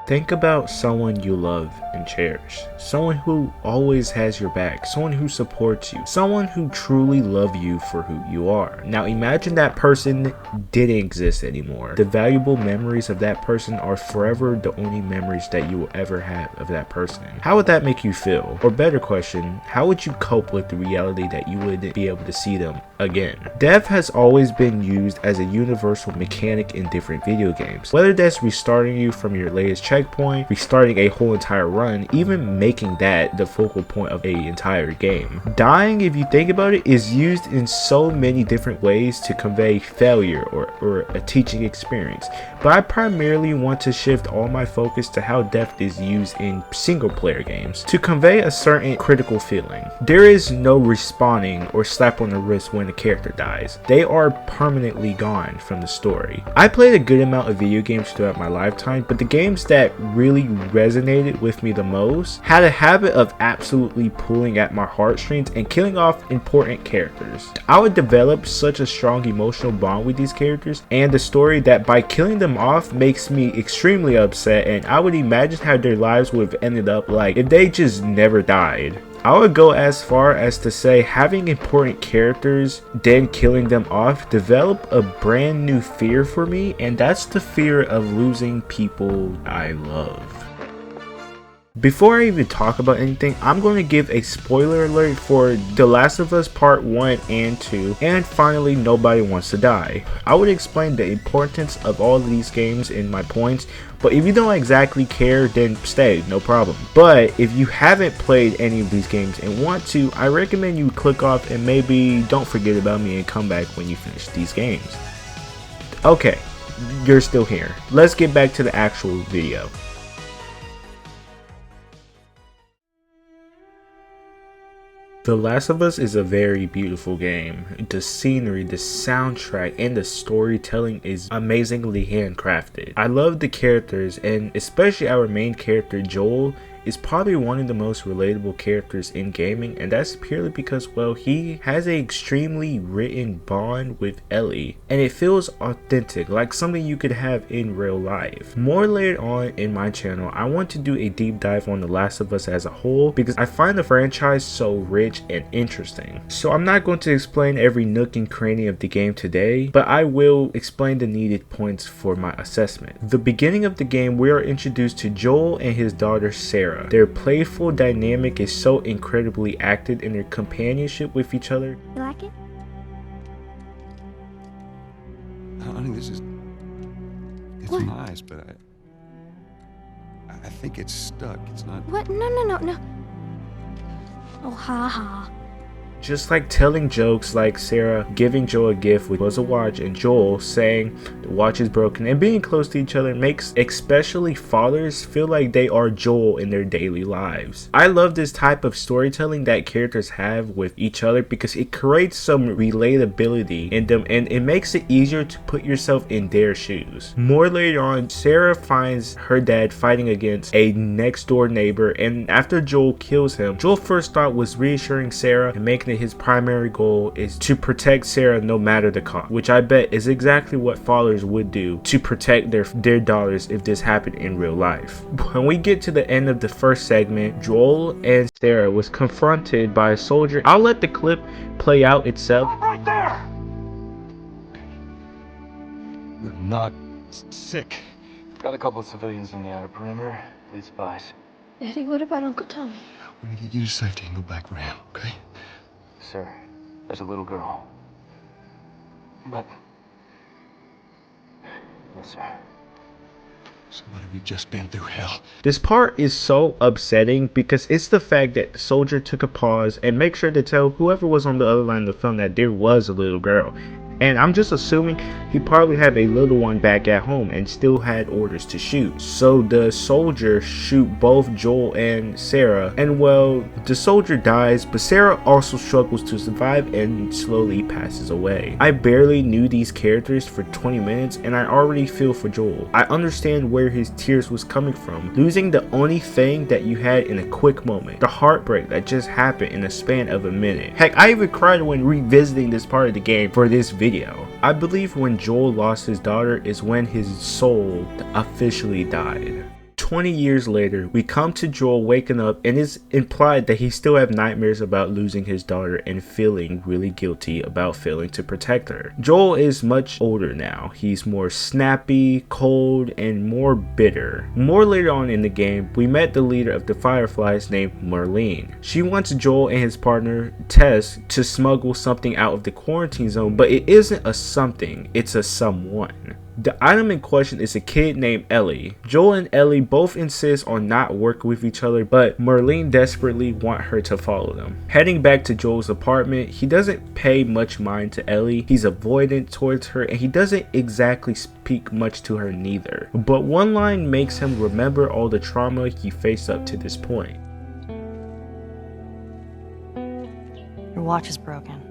Think about someone you love and cherish, someone who always has your back, someone who supports you, someone who truly loves you for who you are. Now imagine that person didn't exist anymore. The valuable memories of that person are forever the only memories that you will ever have of that person. How would that make you feel? Or better question, how would you cope with the reality that you wouldn't be able to see them again? Death has always been used as a universal mechanic in different video games, whether that's restarting you from your latest checkpoint, restarting a whole entire run, even making that the focal point of a entire game. Dying, if you think about it, is used in so many different ways to convey failure or a teaching experience, but I primarily want to shift all my focus to how death is used in single player games to convey a certain critical feeling. There is no respawning or slap on the wrist when a character dies. They are permanently gone from the story. I played a good amount of video games throughout my lifetime, but the games that really resonated with me the most had a habit of absolutely pulling at my heartstrings and killing off important characters. I would develop such a strong emotional bond with these characters and the story that by killing them off makes me extremely upset, and I would imagine how their lives would have ended up like if they just never died. I would go as far as to say having important characters then killing them off developed a brand new fear for me, and that's the fear of losing people I love. Before I even talk about anything, I'm going to give a spoiler alert for The Last of Us Part 1 and 2, and finally Nobody Wants to Die. I would explain the importance of all of these games in my points, but if you don't exactly care, then stay, no problem. But if you haven't played any of these games and want to, I recommend you click off and maybe don't forget about me and come back when you finish these games. Okay, you're still here. Let's get back to the actual video. The Last of Us is a very beautiful game. The scenery, the soundtrack, and the storytelling is amazingly handcrafted. I love the characters, and especially our main character Joel is probably one of the most relatable characters in gaming, and that's purely because, well, he has an extremely written bond with Ellie, and it feels authentic, like something you could have in real life. More later on in my channel, I want to do a deep dive on The Last of Us as a whole because I find the franchise so rich and interesting. So I'm not going to explain every nook and cranny of the game today, but I will explain the needed points for my assessment. The beginning of the game, we are introduced to Joel and his daughter Sarah. Their playful dynamic is so incredibly acted in their companionship with each other. You like it? Honey, this is... It's What? nice, but I think it's stuck. It's not... What? No. Oh, ha ha. Just like telling jokes, like Sarah giving Joel a gift which was a watch and Joel saying the watch is broken, and being close to each other makes especially fathers feel like they are Joel in their daily lives. I love this type of storytelling that characters have with each other because it creates some relatability in them and it makes it easier to put yourself in their shoes. More later on, Sarah finds her dad fighting against a next door neighbor, and after Joel kills him, Joel's first thought was reassuring Sarah and making his primary goal is to protect Sarah no matter the cost, which I bet is exactly what fathers would do to protect their daughters if this happened in real life. When we get to the end of the first segment, Joel and Sarah was confronted by a soldier. I'll let the clip play out itself. Right there! I'm not sick. Got a couple of civilians in the outer perimeter. Lead spies. Eddie, what about Uncle Tom? We're gonna get you to safety and go back for him, okay? Sir, there's a little girl. But... Yes, sir. Some of you just been through hell. This part is so upsetting because it's the fact that the soldier took a pause and make sure to tell whoever was on the other line of the film that there was a little girl. And I'm just assuming he probably had a little one back at home and still had orders to shoot. So the soldier shoot both Joel and Sarah, and well, the soldier dies, but Sarah also struggles to survive and slowly passes away. I barely knew these characters for 20 minutes and I already feel for Joel. I understand where his tears was coming from. Losing the only thing that you had in a quick moment. The heartbreak that just happened in a span of a minute. Heck, I even cried when revisiting this part of the game for this video. I believe when Joel lost his daughter is when his soul officially died. 20 years later, we come to Joel waking up, and it's implied that he still have nightmares about losing his daughter and feeling really guilty about failing to protect her. Joel is much older now. He's more snappy, cold, and more bitter. More later on in the game, we met the leader of the Fireflies named Marlene. She wants Joel and his partner Tess to smuggle something out of the quarantine zone, but it isn't a something, it's a someone. The item in question is a kid named Ellie. Joel and Ellie both insist on not working with each other, but Marlene desperately wants her to follow them. Heading back to Joel's apartment, he doesn't pay much mind to Ellie. He's avoidant towards her, and he doesn't exactly speak much to her neither. But one line makes him remember all the trauma he faced up to this point. Your watch is broken.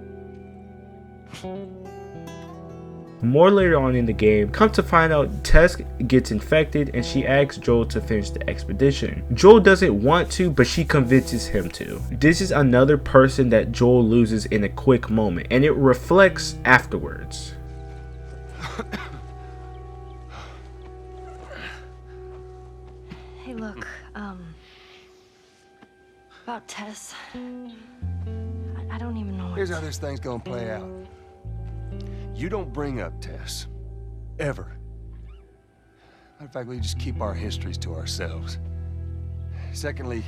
More later on in the game, come to find out Tess gets infected and she asks Joel to finish the expedition. Joel doesn't want to, but she convinces him to. This is another person that Joel loses in a quick moment, and it reflects afterwards. Hey, look, about Tess. I don't even know. Here's how this thing's gonna play out. You don't bring up Tess. Ever. Matter of fact, we just keep our histories to ourselves. Secondly,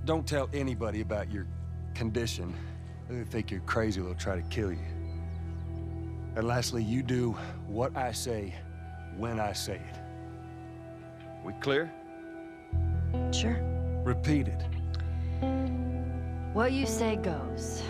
don't tell anybody about your condition. They think you're crazy, they'll try to kill you. And lastly, you do what I say when I say it. We clear? Sure. Repeat it. What you say goes.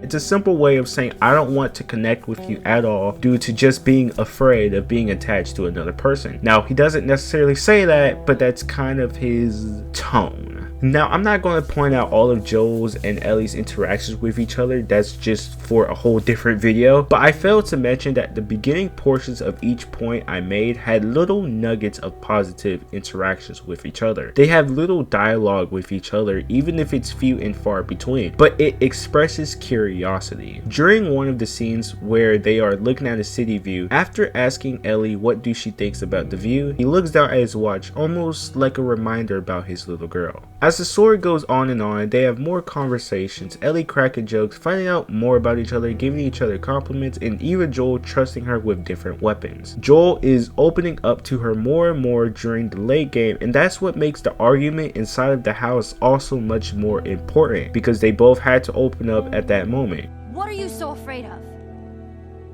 It's a simple way of saying I don't want to connect with you at all due to just being afraid of being attached to another person. Now, he doesn't necessarily say that, but that's kind of his tone. Now, I'm not going to point out all of Joel's and Ellie's interactions with each other. That's just for a whole different video. But I failed to mention that the beginning portions of each point I made had little nuggets of positive interactions with each other. They have little dialogue with each other, even if it's few and far between. But it expresses curiosity. During one of the scenes where they are looking at a city view, after asking Ellie what do she thinks about the view, he looks down at his watch, almost like a reminder about his little girl. As the story goes on, they have more conversations, Ellie cracking jokes, finding out more about each other, giving each other compliments, and even Joel trusting her with different weapons. Joel is opening up to her more and more during the late game, and that's what makes the argument inside of the house also much more important, because they both had to open up at that moment. What are you so afraid of?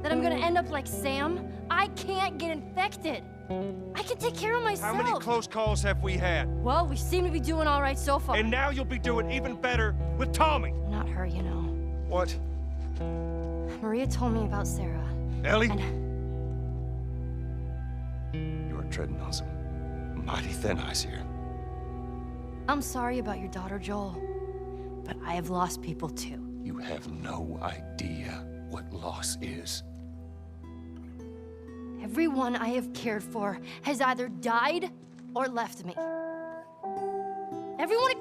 That I'm gonna end up like Sam? I can't get infected. I can take care of myself. How many close calls have we had? Well, we seem to be doing all right so far. And now you'll be doing even better with Tommy. Not her, you know. What? Maria told me about Sarah. Ellie? You are treading on some mighty thin ice here. I'm sorry about your daughter, Joel. But I have lost people too. You have no idea what loss is. Everyone I have cared for has either died or left me. Everyone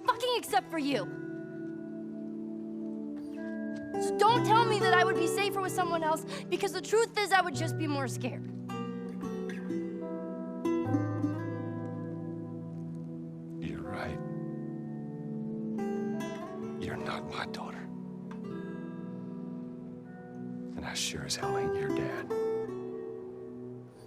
fucking except for you. So don't tell me that I would be safer with someone else, because the truth is I would just be more scared. You're right. You're not my daughter. And I sure as hell ain't your dad.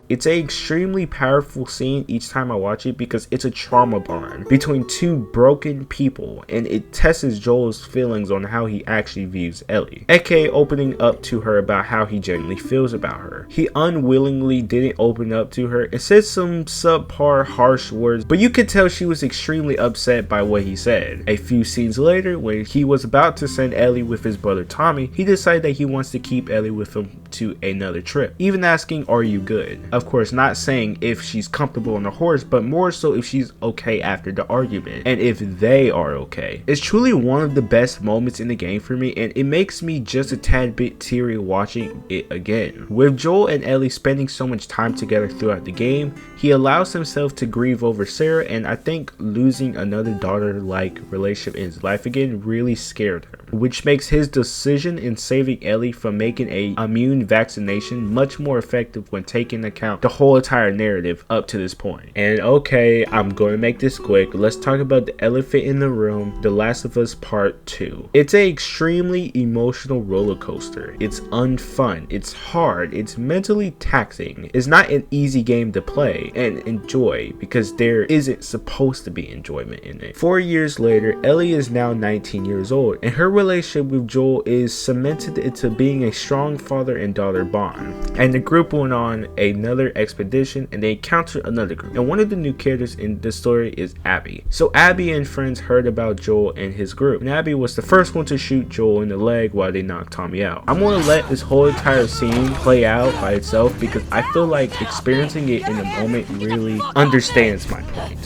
It's an extremely powerful scene each time I watch it because it's a trauma bond between two broken people, and it tests Joel's feelings on how he actually views Ellie, aka opening up to her about how he genuinely feels about her. He unwillingly didn't open up to her and said some subpar harsh words, but you could tell she was extremely upset by what he said. A few scenes later, when he was about to send Ellie with his brother Tommy, he decided that he wants to keep Ellie with him to another trip, even asking, "Are you good?" Of course, not saying if she's comfortable on the horse, but more so if she's okay after the argument, and if they are okay. It's truly one of the best moments in the game for me, and it makes me just a tad bit teary watching it again. With Joel and Ellie spending so much time together throughout the game, he allows himself to grieve over Sarah, and I think losing another daughter-like relationship in his life again really scared him, which makes his decision in saving Ellie from making a immune vaccination much more effective when taking account account the whole entire narrative up to this point. And okay, I'm going to make this quick. Let's talk about the elephant in the room, The Last of Us Part 2. It's an extremely emotional roller coaster. It's unfun, it's hard, it's mentally taxing. It's not an easy game to play and enjoy because there isn't supposed to be enjoyment in it. 4 years later, Ellie is now 19 years old, and her relationship with Joel is cemented into being a strong father and daughter bond. And the group went on another expedition and they encountered another group. And one of the new characters in the story is Abby. So Abby and friends heard about Joel and his group, and Abby was the first one to shoot Joel in the leg while they knocked Tommy out. I'm gonna let this whole entire scene play out by itself because I feel like experiencing it in the moment really understands my point.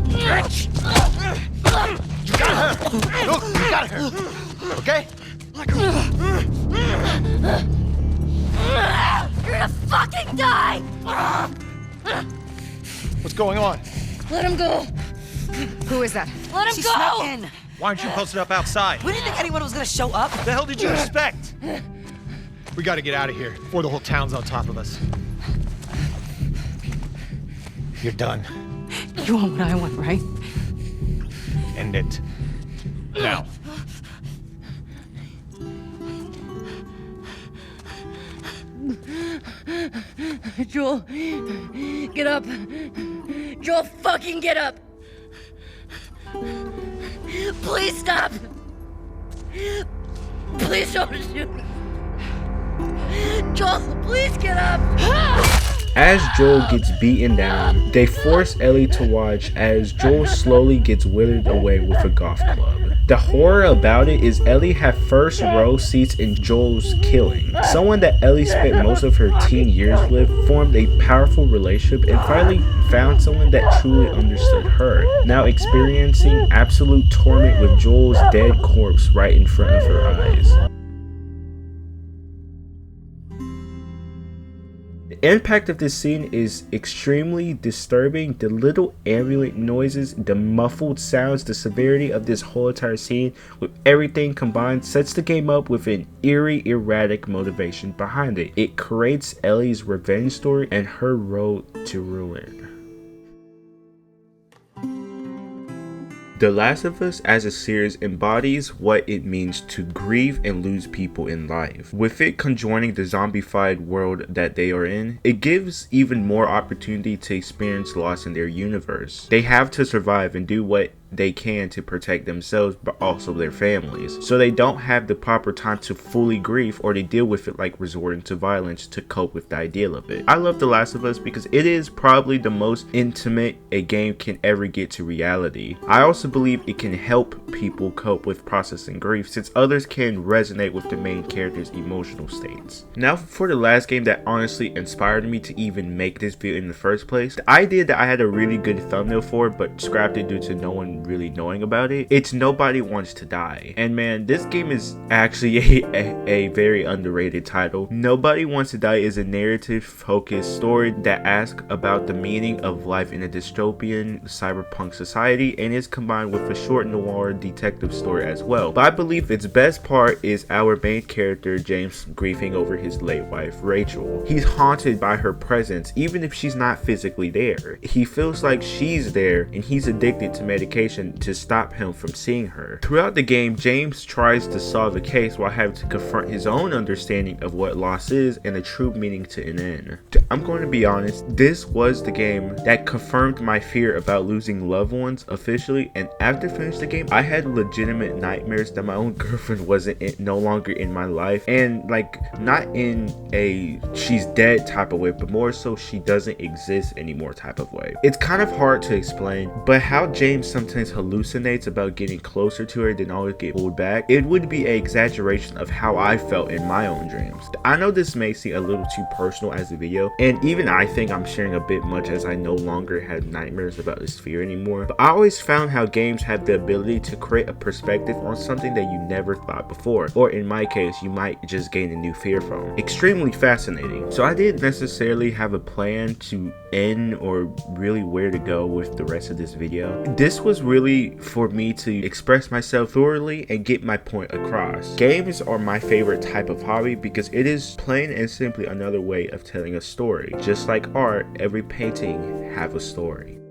You got her! Look, you got her! Okay? You're gonna fucking die! What's going on? Let him go! Who is that? Let him She go! snuck in. Why aren't you posted up outside? We didn't think anyone was gonna show up. What the hell did you expect? We gotta get out of here before the whole town's on top of us. You're done. You want what I want, right? End it. Now. Joel, get up. Joel, fucking get up. Please stop. Please don't shoot me. Joel, please get up. As Joel gets beaten down, they force Ellie to watch as Joel slowly gets withered away with a golf club. The horror about it is Ellie had first row seats in Joel's killing. Someone that Ellie spent most of her teen years with, formed a powerful relationship, and finally found someone that truly understood her, now experiencing absolute torment with Joel's dead corpse right in front of her eyes. The impact of this scene is extremely disturbing. The little ambient noises, the muffled sounds, the severity of this whole entire scene with everything combined sets the game up with an eerie, erratic motivation behind it. It creates Ellie's revenge story and her road to ruin. The Last of Us as a series embodies what it means to grieve and lose people in life. With it conjoining the zombified world that they are in, it gives even more opportunity to experience loss in their universe. They have to survive and do what they can to protect themselves but also their families, so they don't have the proper time to fully grieve, or they deal with it like resorting to violence to cope with the ideal of it. I love The Last of Us because it is probably the most intimate a game can ever get to reality. I also believe it can help people cope with processing grief, since others can resonate with the main character's emotional states. Now for the last game that honestly inspired me to even make this video in the first place, the idea that I had a really good thumbnail for but scrapped it due to no one really knowing about it. It's Nobody Wants to Die. And man, this game is actually a very underrated title. Nobody Wants to Die is a narrative focused story that asks about the meaning of life in a dystopian cyberpunk society, and is combined with a short noir detective story as well. But I believe its best part is our main character James grieving over his late wife Rachel. He's haunted by her presence even if she's not physically there. He feels like she's there, and he's addicted to medication to stop him from seeing her. Throughout the game, James tries to solve the case while having to confront his own understanding of what loss is and the true meaning to an end. I'm going to be honest, this was the game that confirmed my fear about losing loved ones officially, and after finishing the game, I had legitimate nightmares that my own girlfriend wasn't no longer in my life, and like not in a she's dead type of way, but more so she doesn't exist anymore type of way. It's kind of hard to explain, but how James sometimes hallucinates about getting closer to her then always get pulled back, it would be an exaggeration of how I felt in my own dreams. I know this may seem a little too personal as a video, and even I think I'm sharing a bit much as I no longer have nightmares about this fear anymore, but I always found how games have the ability to create a perspective on something that you never thought before, or in my case you might just gain a new fear from. Extremely fascinating. So I didn't necessarily have a plan to end or really where to go with the rest of this video. This was really for me to express myself thoroughly and get my point across. Games are my favorite type of hobby because it is plain and simply another way of telling a story. story. Just like art, every painting have a story.